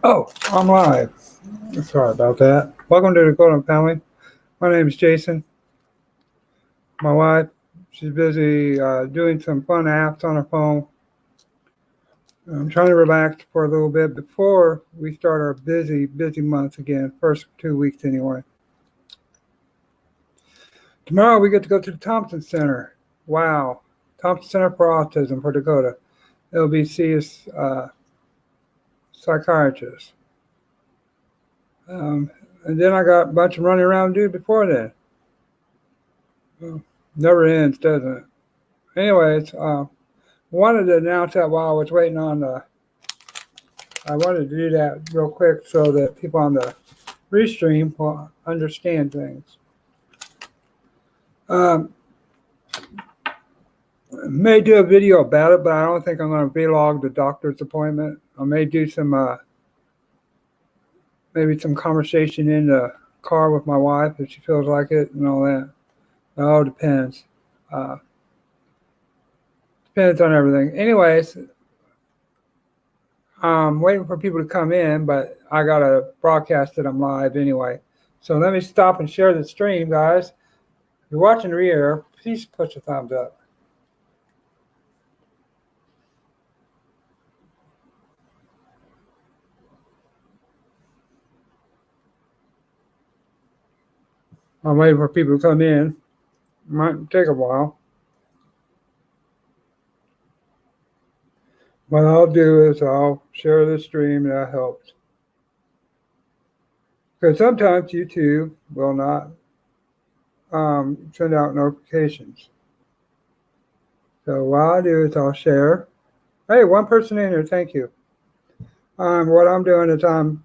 Oh, I'm live. Sorry about that. Welcome to the Golden Family. My name is Jason. My wife, she's busy doing some fun apps on her phone. I'm trying to relax for a little bit before we start our busy month again. First 2 weeks anyway. Tomorrow we get to go to the Thompson Center. Wow, Thompson Center for Autism for Dakota. It'll be see a psychiatrist. Um, and then I got a bunch of running around to do before then. Well, never ends, doesn't it? Anyways, wanted to announce that while I was waiting on the. I wanted to do that real quick so that people on the restream will understand things. Um, may do a video about it, but I don't think I'm going to vlog the doctor's appointment. I may do some, maybe some conversation in the car with my wife if she feels like it and all that. It all depends. Uh, Depends on everything. Anyways, I'm waiting for people to come in, but I got to broadcast that I'm live anyway. So let me stop and share the stream, guys. If you're watching the rear, please push a thumbs up. I'm waiting for people to come in. It might take a while. What I'll do is I'll share the stream, and that helps. Because sometimes YouTube will not send out notifications. So what I'll do is I'll share. Hey, one person in here, thank you. What I'm doing is I'm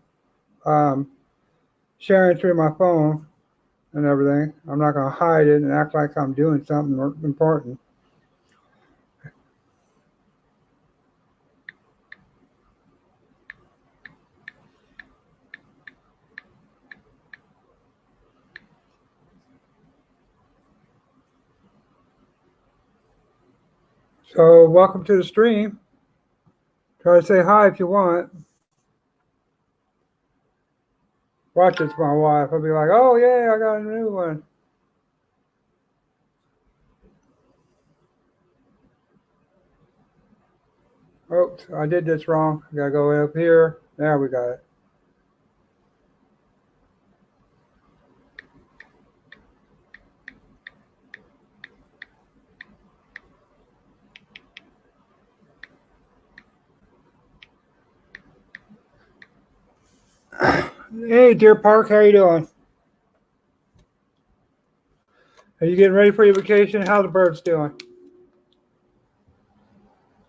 sharing through my phone and everything. I'm not going to hide it and act like I'm doing something important. So welcome to the stream. Try to say hi if you want. Watch it's my wife. I'll be like, oh yeah, I got a new one. Oops, I did this wrong. I gotta go up here. There we got it. Hey, Deer Park, how you doing? Are you getting ready for your vacation? How the birds doing?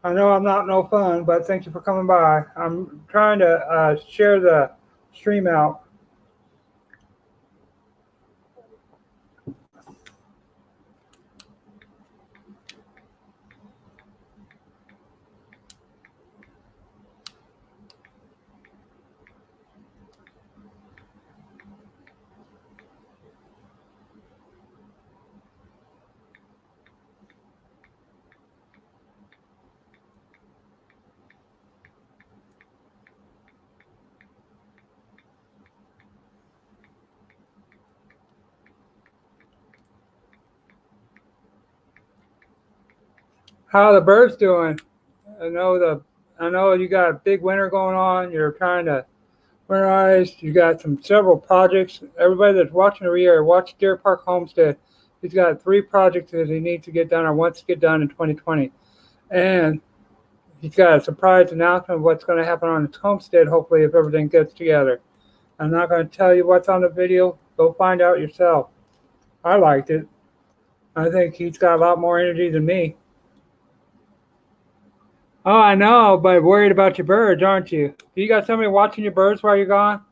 I know I'm not no fun, but thank you for coming by. I'm trying to share the stream out. How the birds doing? I know you got a big winter going on. You're trying to winterize. You got several projects. Everybody that's watching the year, watch Deer Park Homestead. He's got 3 projects that he needs to get done or wants to get done in 2020, and he's got a surprise announcement of what's going to happen on his homestead. Hopefully, if everything gets together. I'm not going to tell you what's on the video. Go find out yourself. I liked it. I think he's got a lot more energy than me. Oh, I know, but worried about your birds, aren't you? You got somebody watching your birds while you're gone?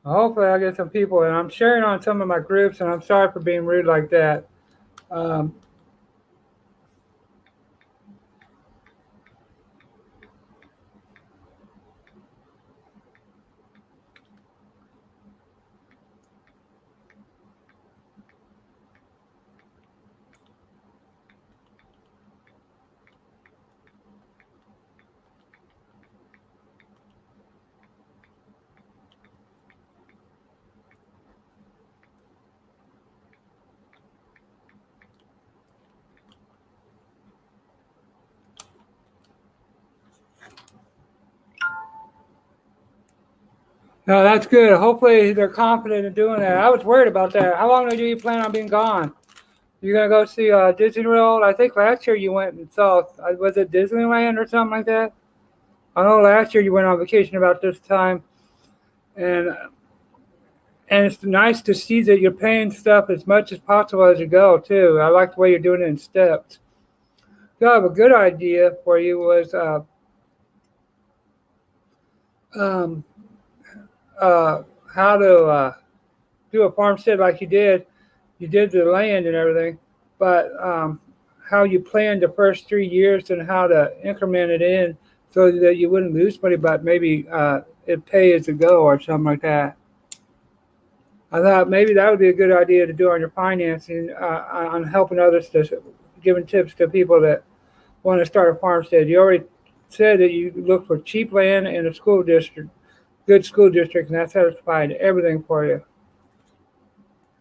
Hopefully, I'll get some people, and I'm sharing on some of my groups, and I'm sorry for being rude like that. Um, No, that's good. Hopefully they're confident in doing that. I was worried about that. How long do you plan on being gone? You gonna go see Disney World? I think last year you went and saw. Was it Disneyland or something like that? I know last year you went on vacation about this time, and and it's nice to see that you're paying stuff as much as possible as you go too. I like the way you're doing it in steps. So I have a good idea for you was um, uh, how to do a farmstead like you did. You did the land and everything, but how you planned the first 3 years and how to increment it in so that you wouldn't lose money, but maybe it pay as you go or something like that. I thought maybe that would be a good idea to do on your financing, on helping others, to giving tips to people that want to start a farmstead. You already said that you look for cheap land in a school district, good school district, and that satisfied everything for you.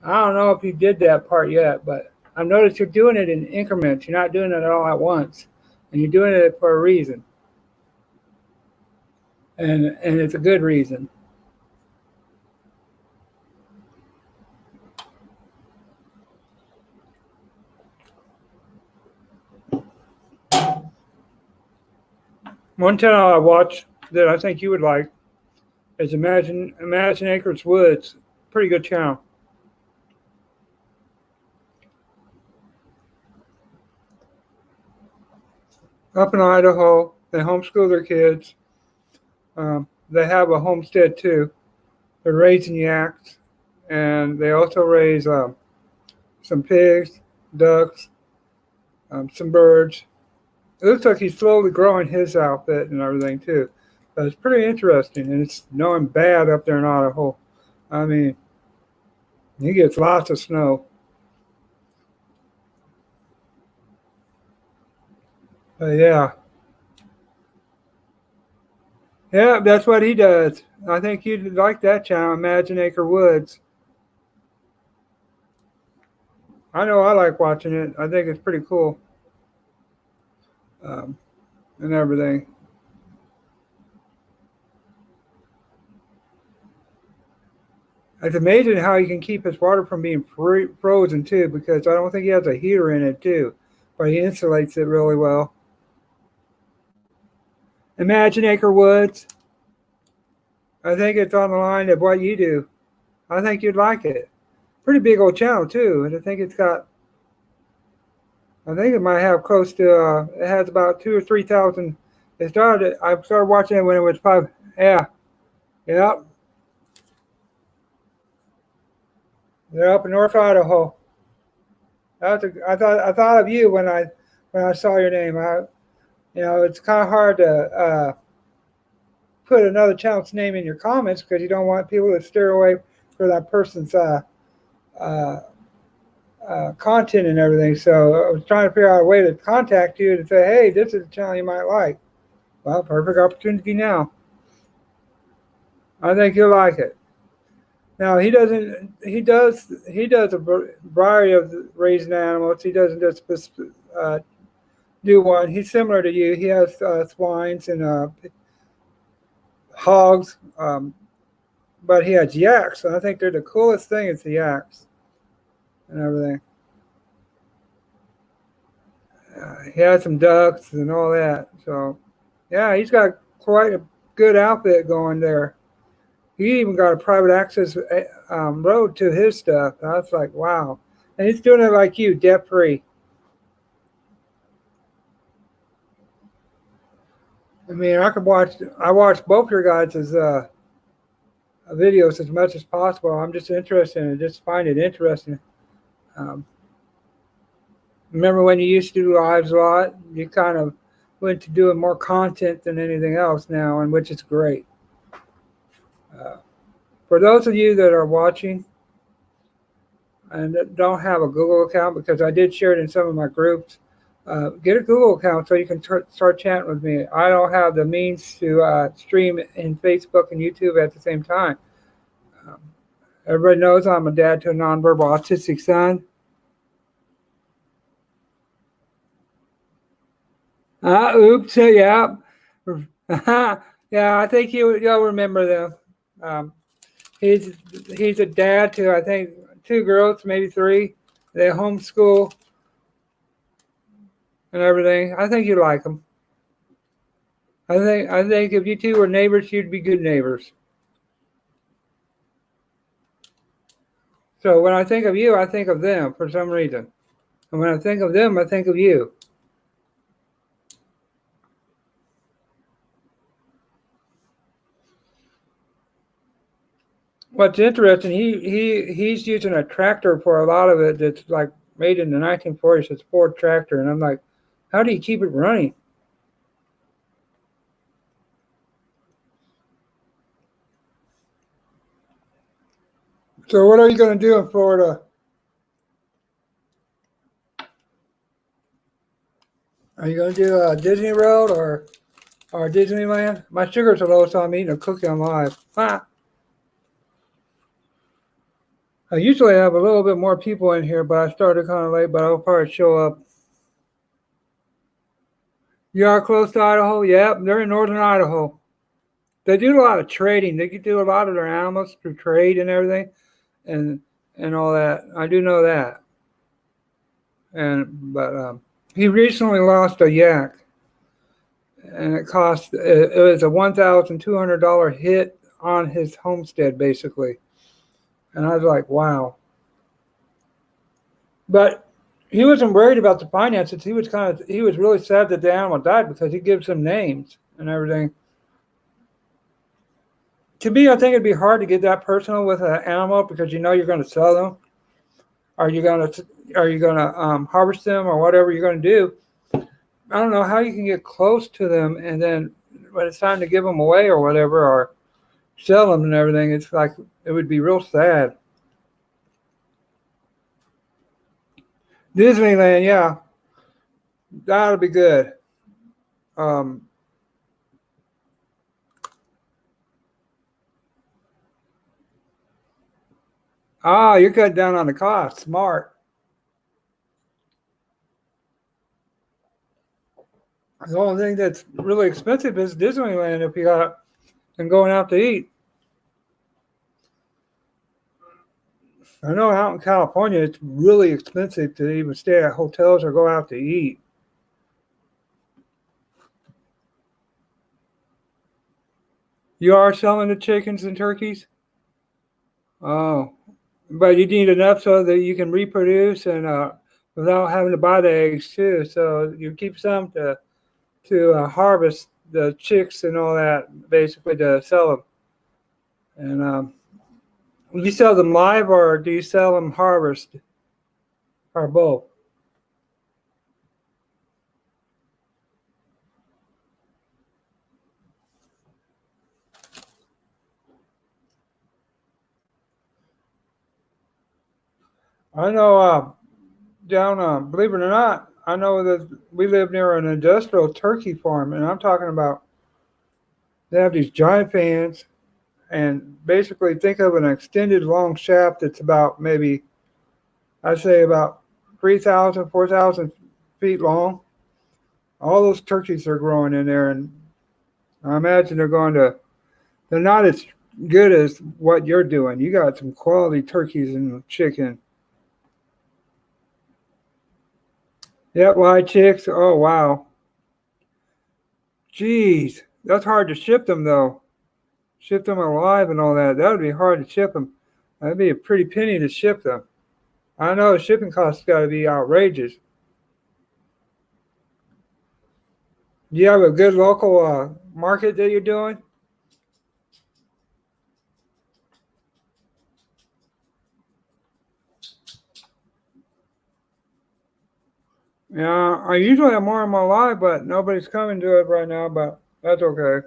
I don't know if you did that part yet, but I've noticed you're doing it in increments. You're not doing it all at once, and you're doing it for a reason, and it's a good reason. One channel I watch that I think you would like is Imagine Acre Woods. Pretty good channel. Up in Idaho, they homeschool their kids. They have a homestead too. They're raising yaks, and they also raise some pigs, ducks, some birds. It looks like he's slowly growing his outfit and everything too. But it's pretty interesting, and it's snowing bad up there in Idaho. I mean, he gets lots of snow. But yeah, yeah, that's what he does. I think you'd like that channel, Imagine Acre Woods. I know I like watching it. I think it's pretty cool, um, and everything. It's amazing how he can keep his water from being frozen too, because I don't think he has a heater in it too, but he insulates it really well. Imagine Acre Woods. I think it's on the line of what you do. I think you'd like it. Pretty big old channel too, and I think it's got. I think it might have close to. It has about 2 or 3 thousand. It started. I started watching it when it was 5. Yeah, yeah. They're up in North Idaho. I thought of you when I saw your name. It's kind of hard to put another channel's name in your comments because you don't want people to steer away from that person's uh, content and everything. So I was trying to figure out a way to contact you and say, hey, this is a channel you might like. Well, perfect opportunity now. I think you'll like it. Now he doesn't. He does a variety of raising animals. He doesn't just do one. He's similar to you. He has swines and hogs, but he has yaks. And I think they're the coolest thing is the yaks and everything. He has some ducks and all that. So yeah, he's got quite a good outfit going there. He even got a private access road to his stuff. I was like, wow. And he's doing it like you, debt free. I mean, I watch both your guys' videos as much as possible. I'm just interested in it, just find it interesting. Um, Remember when you used to do lives a lot? You kind of went to doing more content than anything else now, and which is great. Uh, for those of you that are watching and that don't have a Google account, because I did share it in some of my groups, get a Google account so you can start chatting with me. I don't have the means to stream in Facebook and YouTube at the same time. Um, Everybody knows I'm a dad to a nonverbal autistic son. Oops, yeah. Yeah, I think you'll remember them. Um, he's a dad to, I think, 2 girls, maybe 3. They homeschool and everything. I think you like them. I think if you two were neighbors, you'd be good neighbors. So when I think of you, I think of them for some reason. And when I think of them, I think of you. What's interesting, he's using a tractor for a lot of it that's like made in the 1940s. It's a Ford tractor, and I'm like, how do you keep it running? So what are you going to do in Florida? Are you going to do Disney World or Disneyland? My sugar's low, so I'm eating a cookie on live. Ah. I usually have a little bit more people in here, but I started kind of late, but I'll probably show up. You are close to Idaho? Yep, they're in northern Idaho. They do a lot of trading. They can do a lot of their animals through trade and everything, and and all that. I do know that. But he recently lost a yak, and it was a $1,200 hit on his homestead basically, and I was like, wow. But he wasn't worried about the finances. He was really sad that the animal died because he gives them names and everything. To me, I think it'd be hard to get that personal with an animal because you know you're going to sell them. Are you gonna harvest them or whatever you're going to do? I don't know how you can get close to them and then when it's time to give them away or whatever or sell them and everything, it's like it would be real sad. Disneyland, yeah, that'll be good. Um, you cut down on the cost. Smart. The only thing that's really expensive is Disneyland if you got and going out to eat. I know out in California it's really expensive to even stay at hotels or go out to eat. You are selling the chickens and turkeys? Oh, but you need enough so that you can reproduce and without having to buy the eggs too. So you keep some to harvest the chicks and all that, basically to sell them. And do you sell them live or do you sell them harvest or both? I know down, believe it or not, I know that we live near an industrial turkey farm, and I'm talking about they have these giant fans, and basically think of an extended long shaft that's about maybe, I'd say about 3,000, 4,000 feet long. All those turkeys are growing in there, and I imagine they're not as good as what you're doing. You got some quality turkeys and chicken. Yeah, live chicks. Oh, wow. Jeez. That's hard to ship them, though. Ship them alive and all that. That would be hard to ship them. That'd be a pretty penny to ship them. I know the shipping costs got to be outrageous. Do you have a good local market that you're doing? Yeah, I usually have more on my live, but nobody's coming to it right now, but that's okay.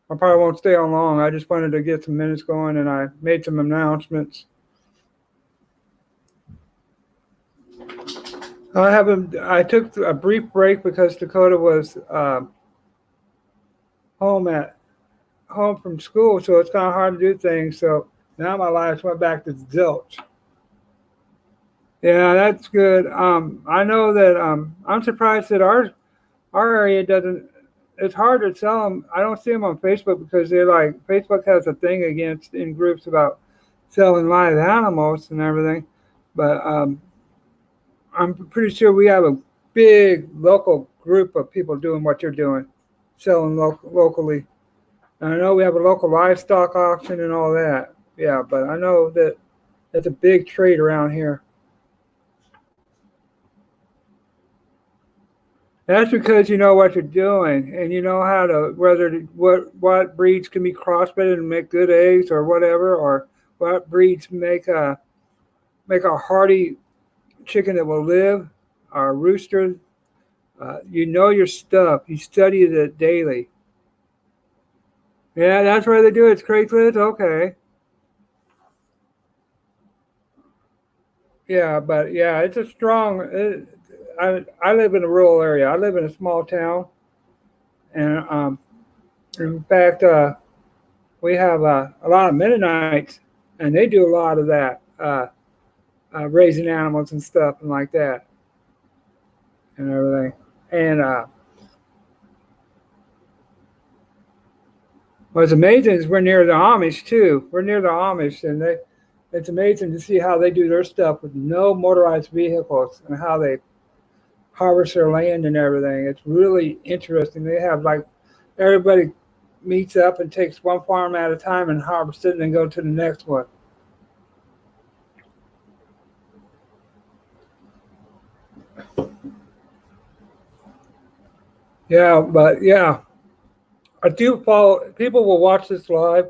I probably won't stay on long. I just wanted to get some minutes going and I made some announcements. I took a brief break because Dakota was home at home from school, so it's kind of hard to do things. So now my life went back to zilch. Yeah, that's good. I know that I'm surprised that our area doesn't it's hard to sell them. I don't see them on Facebook because they're like Facebook has a thing against in groups about selling live animals and everything. But I'm pretty sure we have a big local group of people doing what you're doing, selling locally. And I know we have a local livestock auction and all that. Yeah, but I know that it's a big trade around here. That's because you know what you're doing and you know how to what breeds can be crossbred and make good eggs or whatever, or what breeds make a hardy chicken that will live, or rooster. You know your stuff. You study it daily. Yeah, that's where they do it. It's Craigslist. Okay. Yeah, but yeah, it's a strong. I live in a rural area. I live in a small town, and in fact, we have a lot of Mennonites, and they do a lot of that, raising animals and stuff and like that and everything. And what's amazing is we're near the Amish too. We're near the Amish, and it's amazing to see how they do their stuff with no motorized vehicles and how they harvest their land and everything. It's really interesting. They have like everybody meets up and takes one farm at a time and harvest it and then go to the next one. Yeah, but yeah, I do follow. People will watch this live,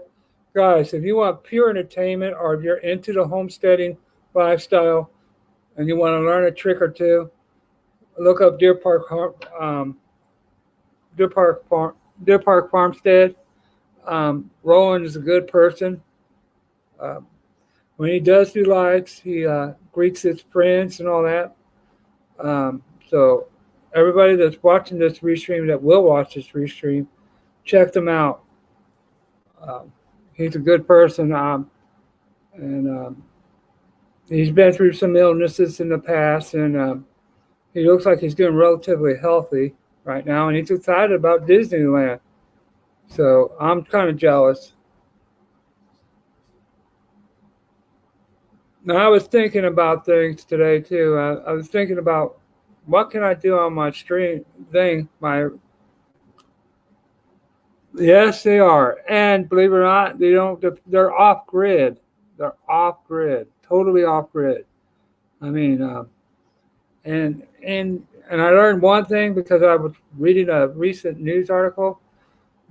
guys. If you want pure entertainment, or if you're into the homesteading lifestyle and you want to learn a trick or two, look up Deer Park Farm, Deer Park Farmstead. Roland is a good person. Um, when he does do lives, he greets his friends and all that. So everybody that's watching this restream, that will watch this restream, check them out. Um, he's a good person, and he's been through some illnesses in the past, and he looks like he's doing relatively healthy right now, and he's excited about Disneyland. So I'm kind of jealous. Now, I was thinking about things today too. I was thinking about what can I do on my stream thing. My Yes, they are, and believe it or not, they don't. They're off grid. They're off grid, totally off grid. I mean, and I learned one thing because I was reading a recent news article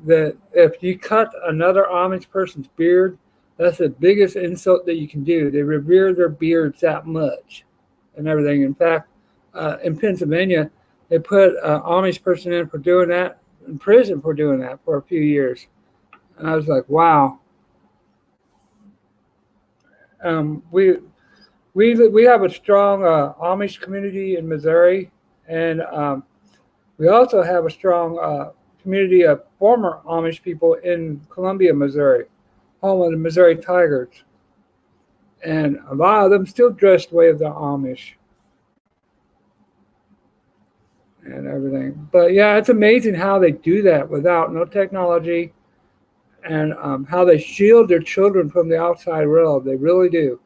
that if you cut another Amish person's beard, that's the biggest insult that you can do. They revere their beards that much and everything. In fact, in Pennsylvania, they put an Amish person in for doing that, in prison for doing that for a few years. And I was like, wow. We we have a strong Amish community in Missouri, and we also have a strong community of former Amish people in Columbia, Missouri, home of the Missouri Tigers. And a lot of them still dress the way of the Amish and everything. But yeah, it's amazing how they do that without no technology, and how they shield their children from the outside world. They really do.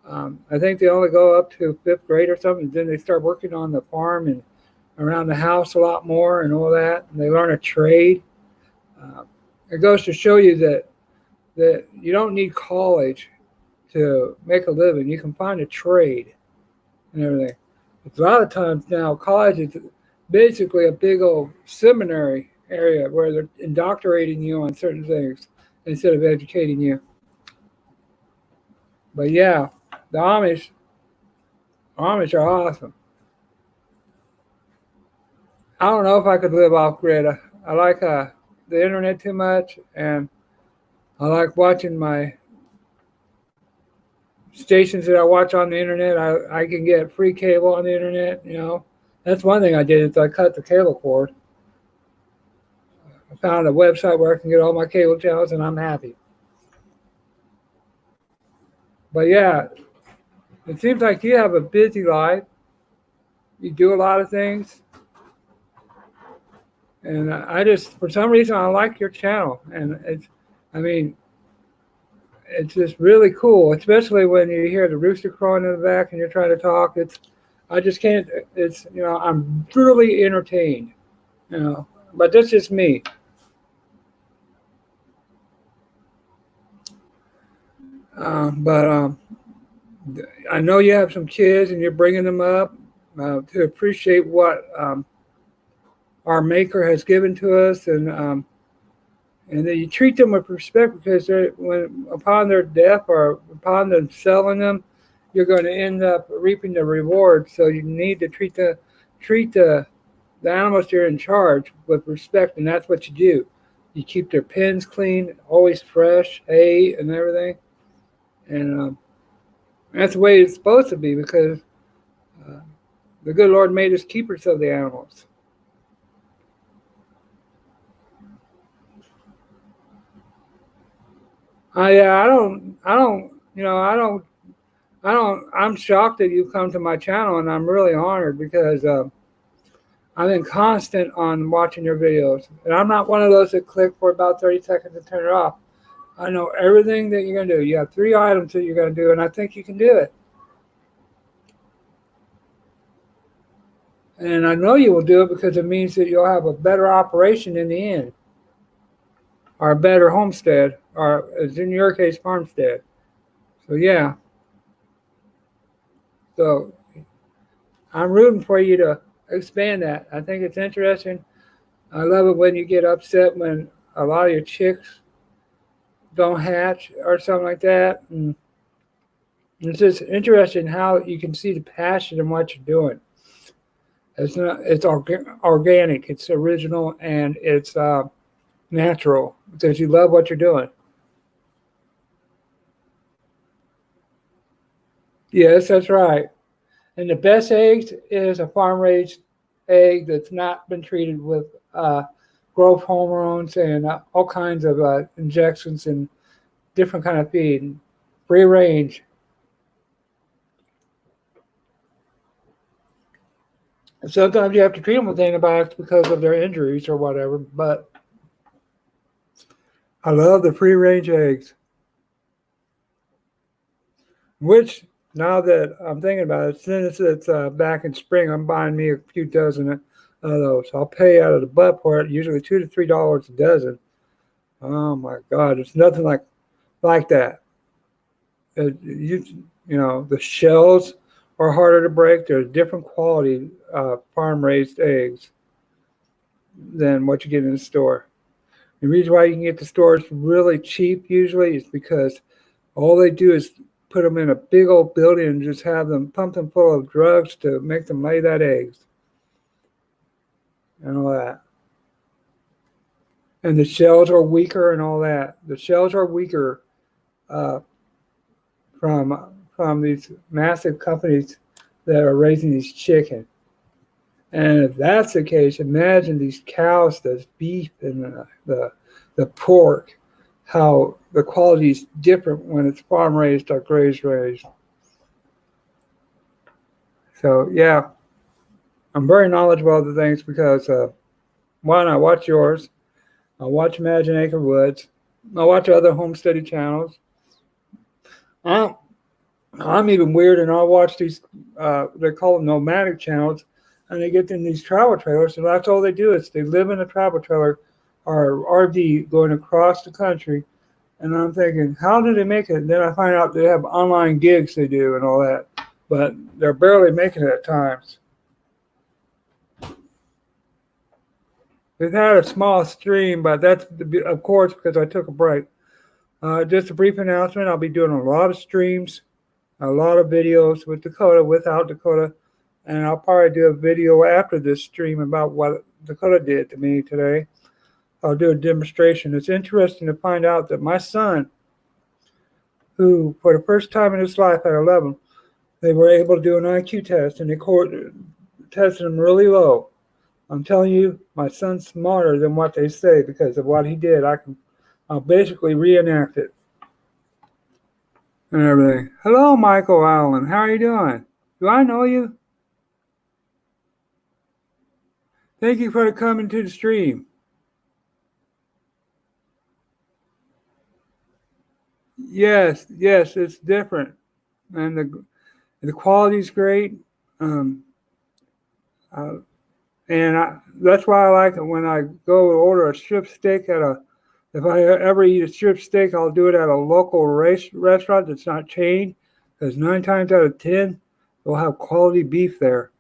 I think they only go up to fifth grade or something. Then they start working on the farm and around the house a lot more and all that. And they learn a trade. Uh, it goes to show you that you don't need college to make a living. You can find a trade and everything. But a lot of times now, college is basically a big old seminary area where they're indoctrinating you on certain things instead of educating you. But yeah, the Amish are awesome. I don't know if I could live off grid. I like the internet too much, and I like watching my stations that I watch on the internet. I can get free cable on the internet. That's one thing I did is I cut the cable cord. I found a website where I can get all my cable channels, and I'm happy. But yeah, it seems like you have a busy life. You do a lot of things, And I just, for some reason, I like your channel, and I mean, it's just really cool, especially when you hear the rooster crowing in the back and you're trying to talk. I just can't. It's I'm brutally entertained. But that's just me. But I know you have some kids and you're bringing them up to appreciate what our Maker has given to us, and that you treat them with respect because when upon their death or upon them selling them, you're going to end up reaping the reward. So you need to treat the animals you're in charge with respect, and that's what you do. You keep their pens clean, always fresh, hay and everything, and that's the way it's supposed to be because uh, the good Lord made us keepers of the animals. I'm shocked that you come to my channel, and I'm really honored because I've been constant on watching your videos, and I'm not one of those that click for about 30 seconds and turn it off. I know everything that you're going to do. You have 3 items that you're going to do, and I think you can do it. And I know you will do it because it means that you'll have a better operation in the end, or a better homestead, or as in your case, farmstead. So yeah, so I'm rooting for you to expand that. I think it's interesting. I love it when you get upset when a lot of your chicks don't hatch or something like that. And it's just interesting how you can see the passion in what you're doing. It's organic, it's original, and it's natural because you love what you're doing. Yes, that's right. And the best eggs is a farm raised egg that's not been treated with growth hormones and all kinds of injections and different kind of feed, free range. And sometimes you have to treat them with antibiotics because of their injuries or whatever. But I love the free range eggs, which now that I'm thinking about it, since it's back in spring, I'm buying me a few dozen of those. I'll pay out of the butt for it, usually $2 to $3 a dozen. Oh my God, it's nothing like that. The shells are harder to break. They're different quality farm raised eggs than what you get in the store. The reason why you can get the stores really cheap usually is because all they do is put them in a big old building and just have them pump them full of drugs to make them lay that eggs and all that. And the shells are weaker and all that. The shells are weaker uh, from these massive companies that are raising these chickens. And if that's the case, imagine these cows, the beef and the pork, how the quality is different when it's farm raised or graze raised. So yeah, I'm very knowledgeable of the things because one, I watch yours, I watch Imagine Acre Woods, I watch other homesteading channels. I'm, I'm even weird, and I'll watch these. They call them nomadic channels, and they get in these travel trailers, and that's all they do is they live in a travel trailer or RV going across the country. And I'm thinking, how do they make it? And then I find out they have online gigs they do and all that, but they're barely making it at times. We've had a small stream, but that's of course because I took a break. Just a brief announcement: I'll be doing a lot of streams, a lot of videos with Dakota, without Dakota, and I'll probably do a video after this stream about what Dakota did to me today. I'll do a demonstration. It's interesting to find out that my son, who for the first time in his life at 11, they were able to do an IQ test, and they tested him really low. I'm telling you, my son's smarter than what they say because of what he did. I'll basically reenact it and everything. Hello, Michael Allen. How are you doing? Do I know you? Thank you for coming to the stream. Yes, it's different, and the quality's great. Um, uh, that's why I like it when I go order a strip steak at a. If I ever eat a strip steak, I'll do it at a local restaurant that's not chained, because 9 times out of 10, they'll have quality beef there.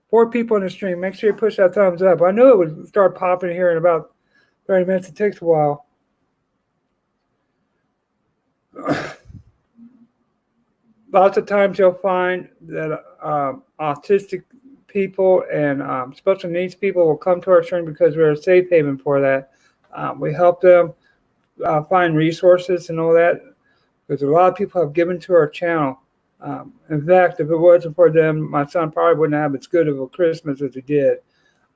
4 people in the stream. Make sure you push that thumbs up. I knew it would start popping here in about 30 minutes. It takes a while. Lots of times you'll find that autistic people and special needs people will come to our stream because we're a safe haven for that. We help them find resources and all that, because a lot of people have given to our channel. In fact, if it wasn't for them, my son probably wouldn't have as good of a Christmas as he did.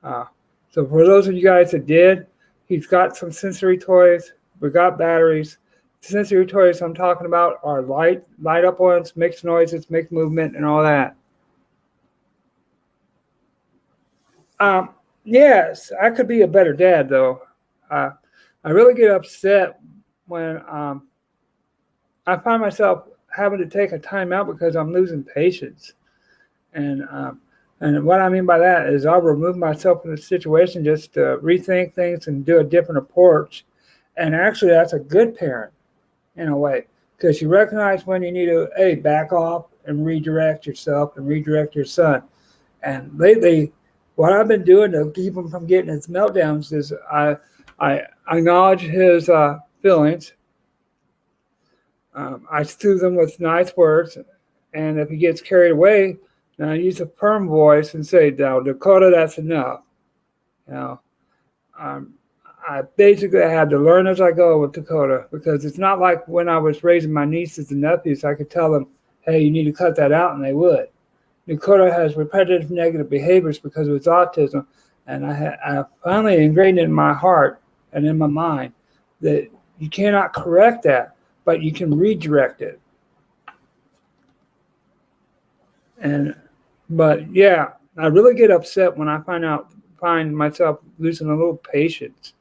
So for those of you guys that did, he's got some sensory toys. We got batteries. Sensory toys I'm talking about are light up ones, makes noises, make movement, and all that. Yes, I could be a better dad, though. I really get upset when I find myself having to take a time out because I'm losing patience. And what I mean by that is I'll remove myself from the situation just to rethink things and do a different approach. And actually, that's a good parent in a way, because you recognize when you need to back off and redirect yourself and redirect your son. And lately, what I've been doing to keep him from getting his meltdowns is I acknowledge his feelings. I soothe him with nice words, and if he gets carried away, then I use a firm voice and say, "Now, Dakota, that's enough." You know, I basically had to learn as I go with Dakota, because it's not like when I was raising my nieces and nephews, I could tell them, "Hey, you need to cut that out," and they would. Dakota has repetitive negative behaviors because of his autism, and I finally ingrained it in my heart and in my mind that you cannot correct that, but you can redirect it. But yeah, I really get upset when I find myself losing a little patience.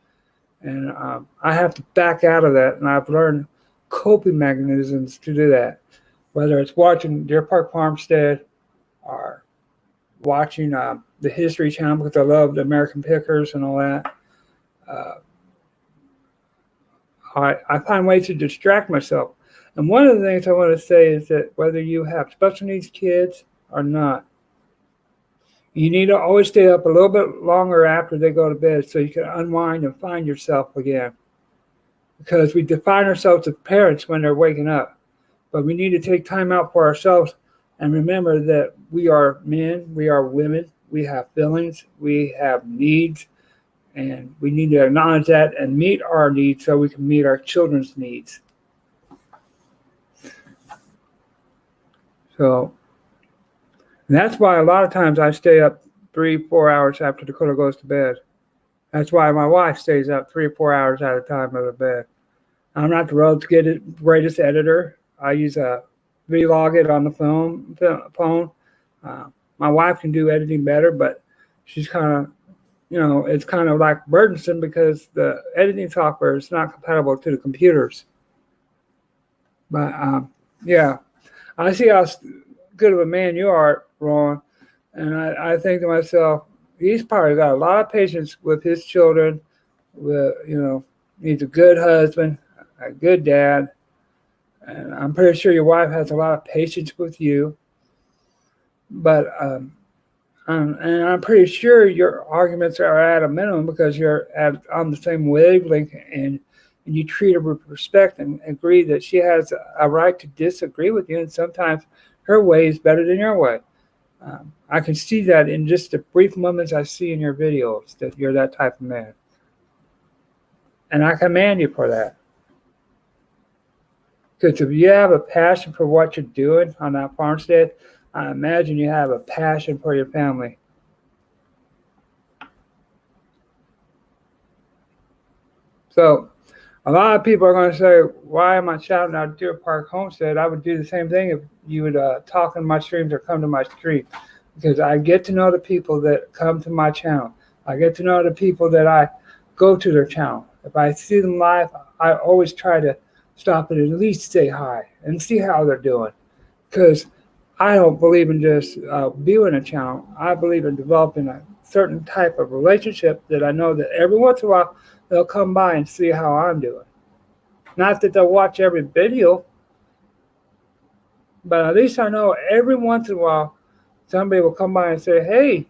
And I have to back out of that, and I've learned coping mechanisms to do that, whether it's watching Deer Park Farmstead or watching the History Channel, because I love the American Pickers and all that. I find ways to distract myself. And one of the things I want to say is that whether you have special needs kids or not, you need to always stay up a little bit longer after they go to bed so you can unwind and find yourself again. Because we define ourselves as parents when they're waking up. But we need to take time out for ourselves and remember that we are men, we are women, we have feelings, we have needs, and we need to acknowledge that and meet our needs so we can meet our children's needs. So that's why a lot of times I stay up 3-4 hours after Dakota goes to bed. That's why my wife stays up 3 or 4 hours at a time of the bed. I'm not the world's greatest editor. I use a vlog it on the phone. My wife can do editing better, but she's kind of, it's kind of like burdensome because the editing software is not compatible to the computers. But yeah, I see how good of a man you are, Ron, and I think to myself, he's probably got a lot of patience with his children. He's a good husband, a good dad, and I'm pretty sure your wife has a lot of patience with you. But and I'm pretty sure your arguments are at a minimum because you're on the same wavelength, and you treat her with respect and agree that she has a right to disagree with you, and sometimes her way is better than your way. I can see that in just the brief moments I see in your videos that you're that type of man. And I commend you for that. Because if you have a passion for what you're doing on that farmstead, I imagine you have a passion for your family. So a lot of people are going to say, why am I shouting out Deer Park Homestead? I would do the same thing if you would talk in my streams or come to my stream. because I get to know the people that come to my channel. I get to know the people that I go to their channel. If I see them live, I always try to stop and at least say hi and see how they're doing. Because I don't believe in just viewing a channel. I believe in developing a certain type of relationship that I know that every once in a while they'll come by and see how I'm doing. Not that they'll watch every video, but at least I know every once in a while somebody will come by and say, "Hey,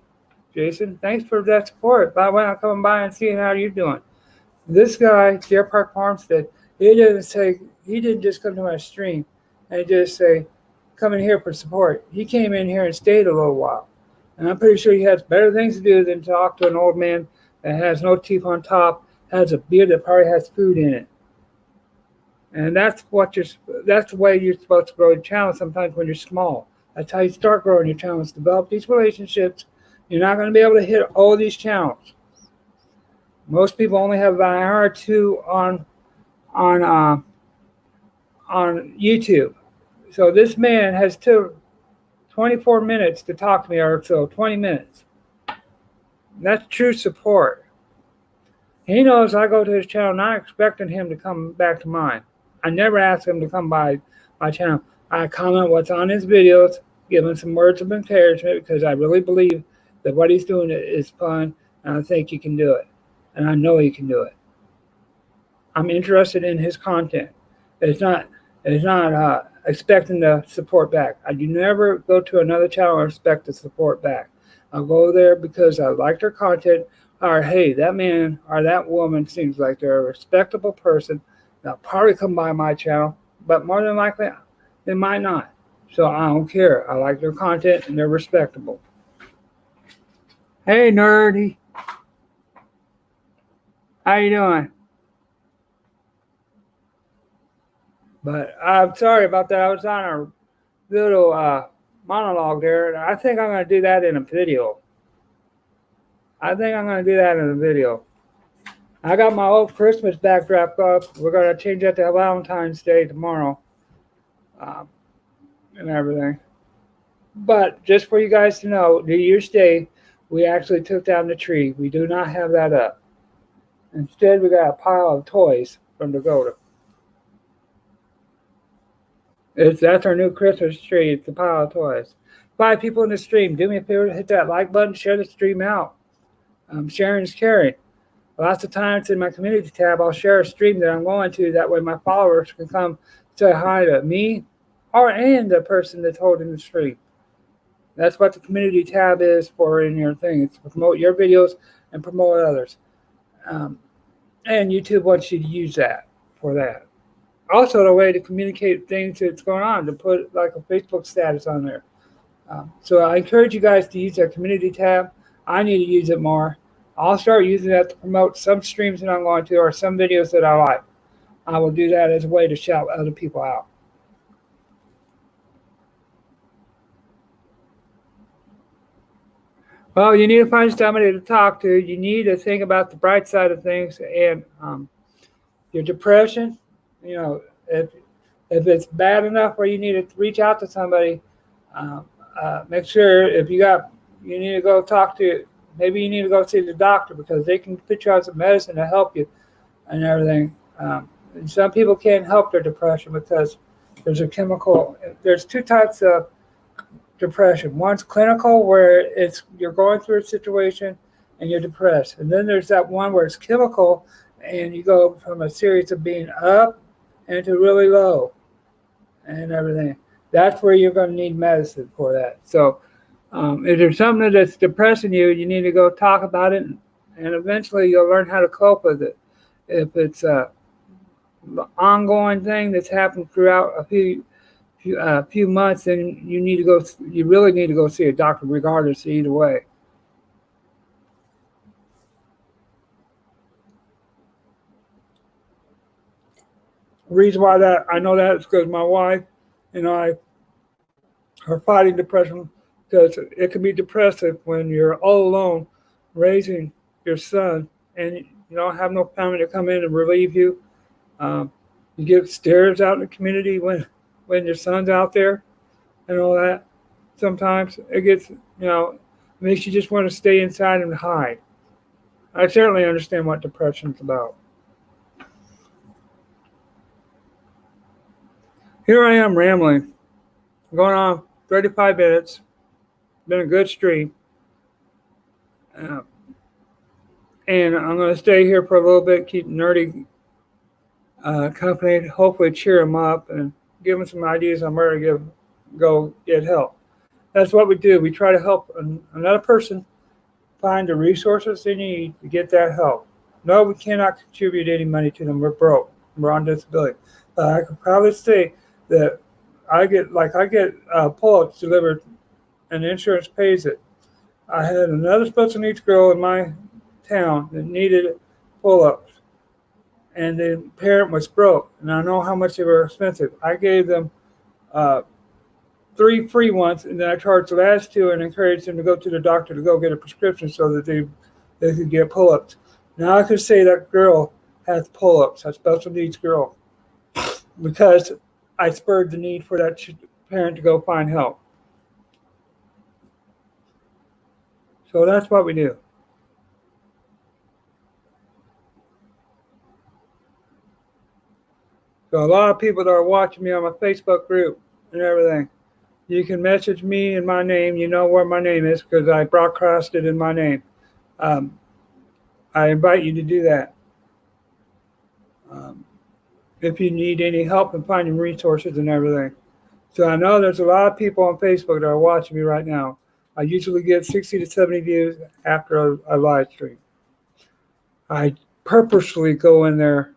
Jason, thanks for that support. By the way, I'm coming by and seeing how you're doing." This guy, Deer Park Farmstead, he didn't just come to my stream and just say, "Come in here for support." He came in here and stayed a little while. And I'm pretty sure he has better things to do than talk to an old man that has no teeth on top, has a beard that probably has food in it. And that's the way you're supposed to grow your channel sometimes when you're small. That's how you start growing your channels. Develop these relationships. You're not going to be able to hit all these channels. Most people only have about an hour or two on YouTube. So this man has 24 minutes to talk to me, or so 20 minutes. That's true support. He knows I go to his channel not expecting him to come back to mine. I never ask him to come by my channel. I comment what's on his videos, give him some words of encouragement because I really believe that what he's doing is fun and I think he can do it. And I know he can do it. I'm interested in his content. It's not expecting the support back. I do never go to another channel and expect the support back. I'll go there because I like their content, or hey, that man or that woman seems like they're a respectable person. They'll probably come by my channel, but more than likely, they might not. So I don't care. I like their content and they're respectable. Hey, nerdy. How you doing? But I'm sorry about that. I was on a little monologue there, and I think I'm going to do that in a video. I got my old Christmas backdrop up. We're going to change that to Valentine's Day tomorrow and everything. But just for you guys to know, New Year's Day, we actually took down the tree. We do not have that up. Instead, we got a pile of toys from Dakota. That's our new Christmas tree. It's a pile of toys. 5 people in the stream. Do me a favor, hit that like button, share the stream out. Sharing is caring. Lots of times in my community tab, I'll share a stream that I'm going to. That way my followers can come say hi to me and the person that's holding the stream. That's what the community tab is for in your thing. It's to promote your videos and promote others. And YouTube wants you to use that for that. Also, the way to communicate things that's going on, to put like a Facebook status on there. So I encourage you guys to use that community tab. I need to use it more. I'll start using that to promote some streams that I'm going to or some videos that I like. I will do that as a way to shout other people out. Well, you need to find somebody to talk to. You need to think about the bright side of things and your depression. You know, if it's bad enough where you need to reach out to somebody, make sure you need to go talk to. Maybe you need to go see the doctor because they can put you on some medicine to help you and everything. And some people can't help their depression because there's a chemical. There's 2 types of depression. One's clinical, where you're going through a situation and you're depressed. And then there's that one where it's chemical and you go from a series of being up into really low and everything. That's where you're going to need medicine for that. So if there's something that's depressing you, you need to go talk about it, and eventually you'll learn how to cope with it. If it's an ongoing thing that's happened throughout a few months, then you really need to go see a doctor regardless either way. The reason why I know that is because my wife and I are fighting depression, because it can be depressive when you're all alone raising your son and you don't have no family to come in and relieve you. You get stares out in the community when your son's out there and all that. sometimes it gets, makes you just want to stay inside and hide. I certainly understand what depression's about. Here I am rambling, going on 35 minutes. Been a good stream. Uh, and I'm going to stay here for a little bit, keep Nerdy company, hopefully cheer him up and give him some ideas on where to go get help. That's what we do. We try to help another person find the resources they need to get that help. No, we cannot contribute any money to them. We're broke. We're on disability. I can probably say that I get pull-ups delivered, and the insurance pays it. I had another special needs girl in my town that needed pull-ups, and the parent was broke, and I know how much they were expensive. I gave them 3 free ones, and then I charged the last 2 and encouraged them to go to the doctor to go get a prescription so that they could get pull-ups. Now I could say that girl has pull-ups, that special needs girl, because I spurred the need for that parent to go find help. So that's what we do. So a lot of people that are watching me on my Facebook group and everything, you can message me in my name. You know where my name is because I broadcast it in my name. I invite you to do that. If you need any help in finding resources and everything. So I know there's a lot of people on Facebook that are watching me right now. I usually get 60 to 70 views after a live stream. I purposely go in there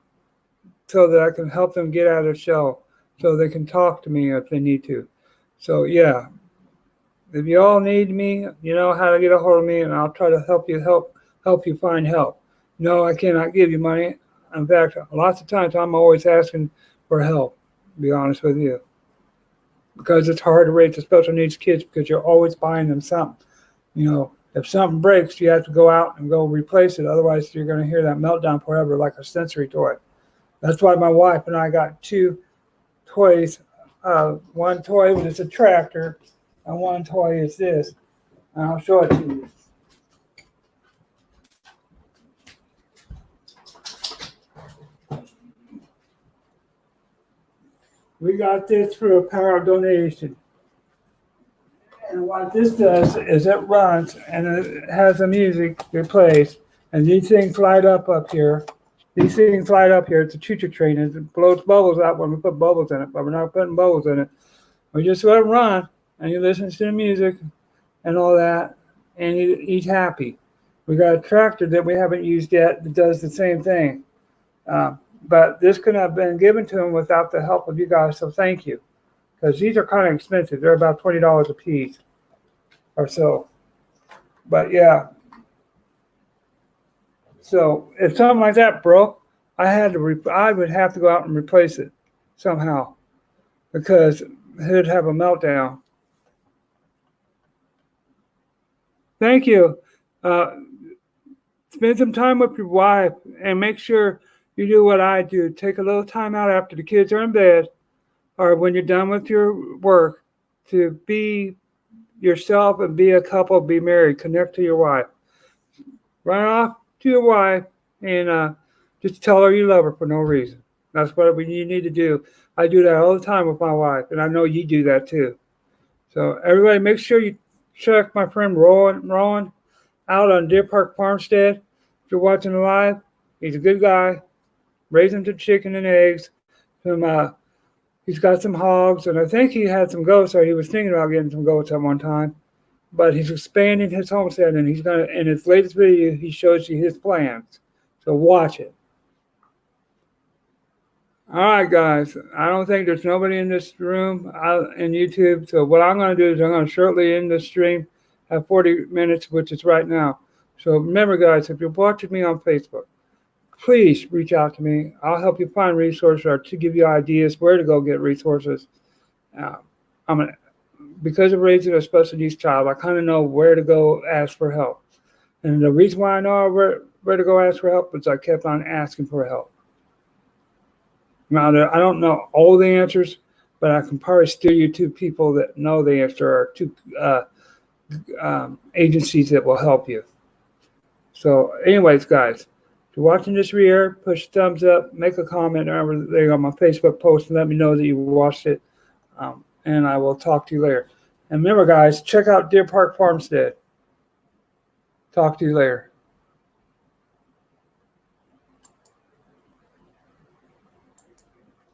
so that I can help them get out of their shell, so they can talk to me if they need to. So yeah, if you all need me, you know how to get a hold of me, and I'll try to help you find help. No, I cannot give you money. In fact, lots of times I'm always asking for help, to be honest with you, because it's hard to raise the special needs kids because you're always buying them something. If something breaks, you have to go out and go replace it. Otherwise, you're going to hear that meltdown forever like a sensory toy. That's why my wife and I got 2 toys. One toy is a tractor, and one toy is this. And I'll show it to you. We got this through a power donation. And what this does is it runs and it has the music it plays. And these things light up here. These things light up here. It's a choo-choo train. It blows bubbles out when we put bubbles in it, but we're not putting bubbles in it. We just let it run, and he listens to the music and all that, and he's happy. We got a tractor that we haven't used yet that does the same thing. But this couldn't have been given to him without the help of you guys, so thank you. Because these are kind of expensive. They're about $20 a piece or so. But yeah. So if something like that broke, I would have to go out and replace it somehow because he'd have a meltdown. Thank you. Spend some time with your wife and make sure you do what I do. Take a little time out after the kids are in bed or when you're done with your work to be yourself and be a couple, be married, connect to your wife. Run off to your wife and just tell her you love her for no reason. That's what you need to do. I do that all the time with my wife, and I know you do that too. So everybody, make sure you check my friend Rowan out on Deer Park Farmstead. If you're watching live, he's a good guy. Raising some chicken and eggs. He's got some hogs, and I think he had some goats, or he was thinking about getting some goats at one time. But he's expanding his homestead, and he's gonna. In his latest video, he shows you his plans. So watch it. All right, guys. I don't think there's nobody in this room in YouTube. So what I'm going to do is I'm going to shortly end the stream at 40 minutes, which is right now. So remember, guys, if you're watching me on Facebook, please reach out to me. I'll help you find resources or to give you ideas where to go get resources. Because of raising a special needs child, I kind of know where to go ask for help. And the reason why I know where to go ask for help is I kept on asking for help. Now, I don't know all the answers, but I can probably steer you to people that know the answer, or to agencies that will help you. So, anyways, guys, if you're watching this rear, push a thumbs up, make a comment over there on my Facebook post, and let me know that you watched it. And I will talk to you later. And remember, guys, check out Deer Park Farmstead. Talk to you later.